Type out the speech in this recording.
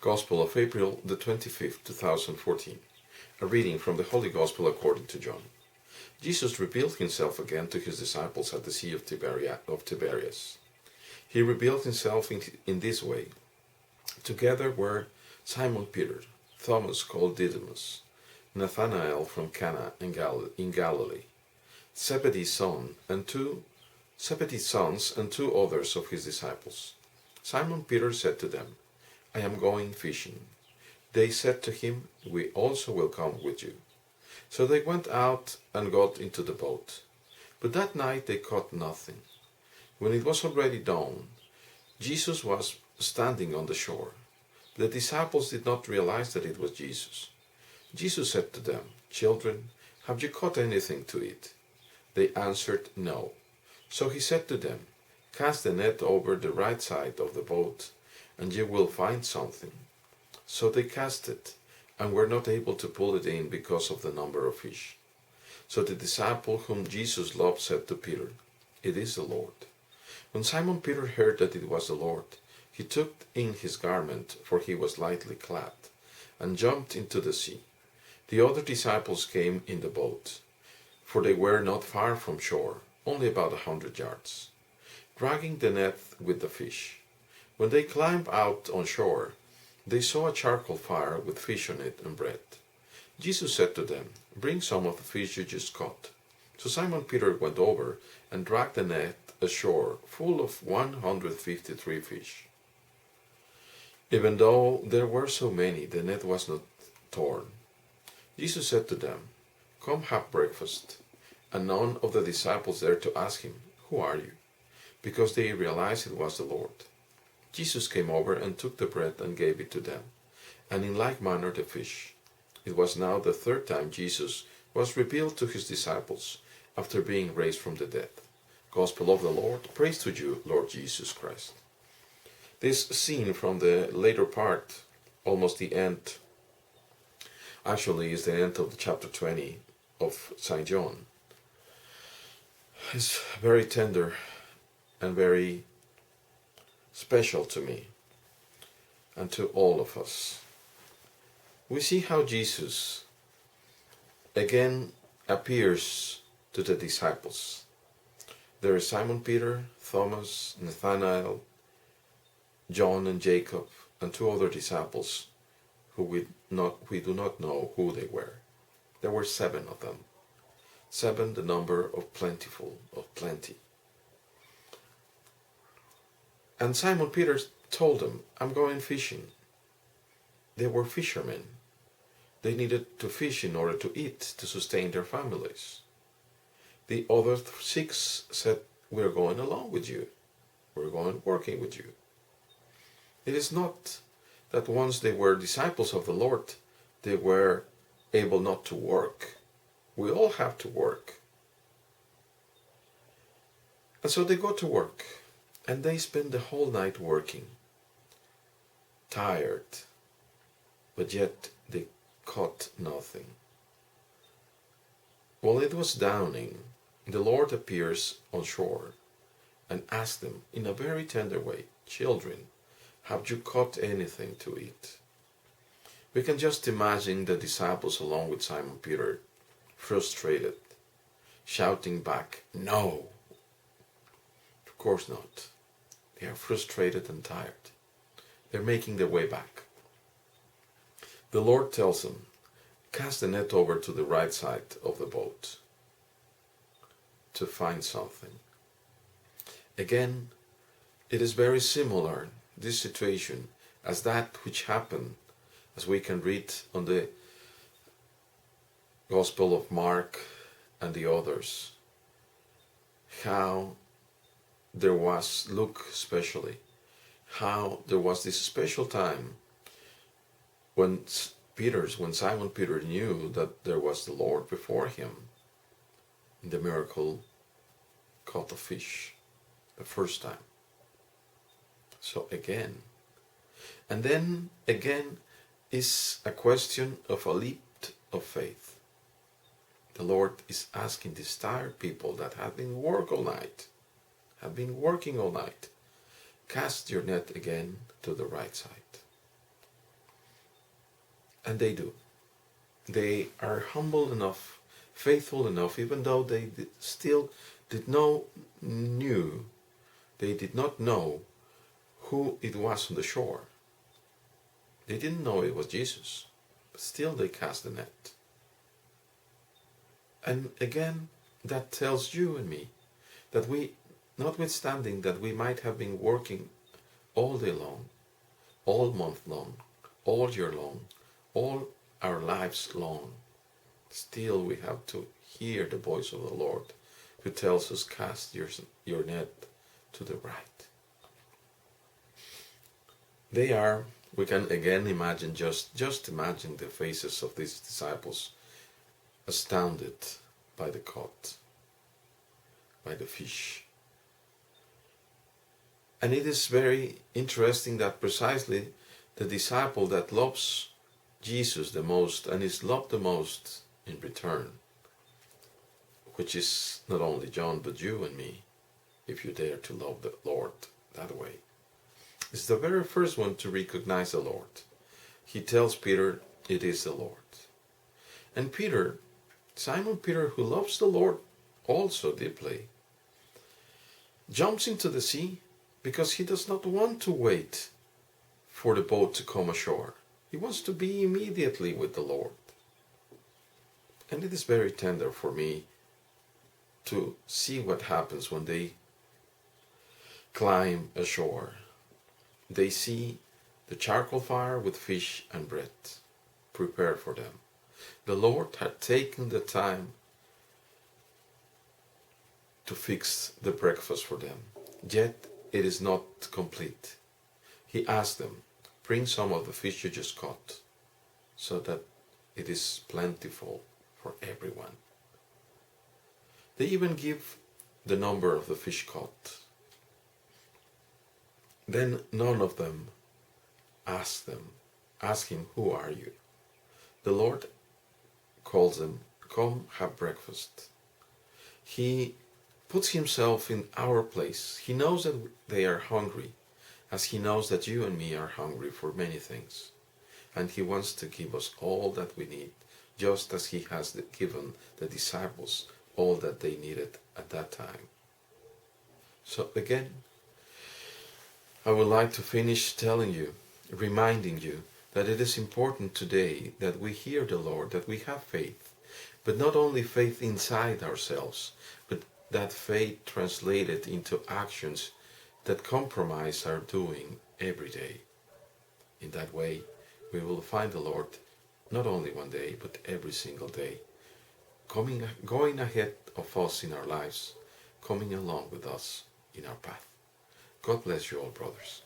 Gospel of April the 25th, 2014. A reading from the Holy Gospel according to John. Jesus revealed himself again to his disciples at the Sea of Tiberias. He revealed himself in this way. Together were Simon Peter, Thomas called Didymus, Nathanael from Cana in Galilee, Zebedee's sons and two others of his disciples. Simon Peter said to them, "I am going fishing." They said to him, "We also will come with you." So they went out and got into the boat. But that night they caught nothing. When it was already dawn, Jesus was standing on the shore. The disciples did not realize that it was Jesus. Jesus said to them, "Children, have you caught anything to eat?" They answered, "No." So he said to them, "Cast the net over the right side of the boat, and you will find something." So they cast it, and were not able to pull it in because of the number of fish. So the disciple whom Jesus loved said to Peter, "It is the Lord." When Simon Peter heard that it was the Lord, he took in his garment, for he was lightly clad, and jumped into the sea. The other disciples came in the boat, for they were not far from shore, only about 100 yards, dragging the net with the fish. When they climbed out on shore, they saw a charcoal fire with fish on it and bread. Jesus said to them, "Bring some of the fish you just caught." So Simon Peter went over and dragged the net ashore full of 153 fish. Even though there were so many, the net was not torn. Jesus said to them, "Come have breakfast." And none of the disciples dared to ask him, "Who are you?" because they realized it was the Lord. Jesus came over and took the bread and gave it to them, and in like manner the fish. It was now the third time Jesus was revealed to his disciples after being raised from the dead. Gospel of the Lord. Praise to you, Lord Jesus Christ. This scene from the later part, almost the end, actually is the end of the chapter 20 of St. John. It's very tender and very special to me and to all of us. We see how Jesus again appears to the disciples. There is Simon Peter, Thomas, Nathanael, John and Jacob, and two other disciples who we do not know who they were. There were 7 of them. 7, the number of plenty. And Simon Peter told them, "I'm going fishing." They were fishermen. They needed to fish in order to eat, to sustain their families. The other 6 said, "We're going along with you. We're going working with you." It is not that once they were disciples of the Lord, they were able not to work. We all have to work. And so they go to work, and they spend the whole night working, tired, but yet they caught nothing. While it was dawning, the Lord appears on shore and asks them in a very tender way, "Children, have you caught anything to eat?" We can just imagine the disciples along with Simon Peter, frustrated, shouting back, "No!" Of course not. They are frustrated and tired. They're making their way back. The Lord tells them, "Cast the net over to the right side of the boat to find something." Again, it is very similar, this situation, as that which happened, as we can read on the Gospel of Mark and the others, how there was, Luke especially, how there was this special time when Simon Peter knew that there was the Lord before him in the miracle caught a fish the first time. So again, and then again is a question of a leap of faith. The Lord is asking these tired people that have been working all night, cast your net again to the right side. And they do. They are humble enough, faithful enough, even though they still did not knew, they did not know who it was on the shore. They didn't know it was Jesus, but still they cast the net. And again, that tells you and me that we, notwithstanding that we might have been working all day long, all month long, all year long, all our lives long, still we have to hear the voice of the Lord who tells us, cast your net to the right. They are, we can again imagine, just imagine the faces of these disciples, astounded by the caught, by the fish. And it is very interesting that precisely the disciple that loves Jesus the most and is loved the most in return, which is not only John but you and me, if you dare to love the Lord that way, is the very first one to recognize the Lord. He tells Peter, it is the Lord. And Peter, Simon Peter, who loves the Lord also deeply, jumps into the sea because he does not want to wait for the boat to come ashore. He wants to be immediately with the Lord. And it is very tender for me to see what happens when they climb ashore. They see the charcoal fire with fish and bread prepared for them. The Lord had taken the time to fix the breakfast for them, yet it is not complete. He asked them, bring some of the fish you just caught, so that it is plentiful for everyone. They even give the number of the fish caught. Then none of them ask him, who are you? The Lord calls them, come have breakfast. He puts himself in our place. He knows that they are hungry, as he knows that you and me are hungry for many things. And he wants to give us all that we need, just as he has given the disciples all that they needed at that time. So again, I would like to finish telling you, reminding you, that it is important today that we hear the Lord, that we have faith, but not only faith inside ourselves, but that faith translated into actions that compromise our doing every day. In that way, we will find the Lord not only one day, but every single day, going ahead of us in our lives, coming along with us in our path. God bless you all, brothers.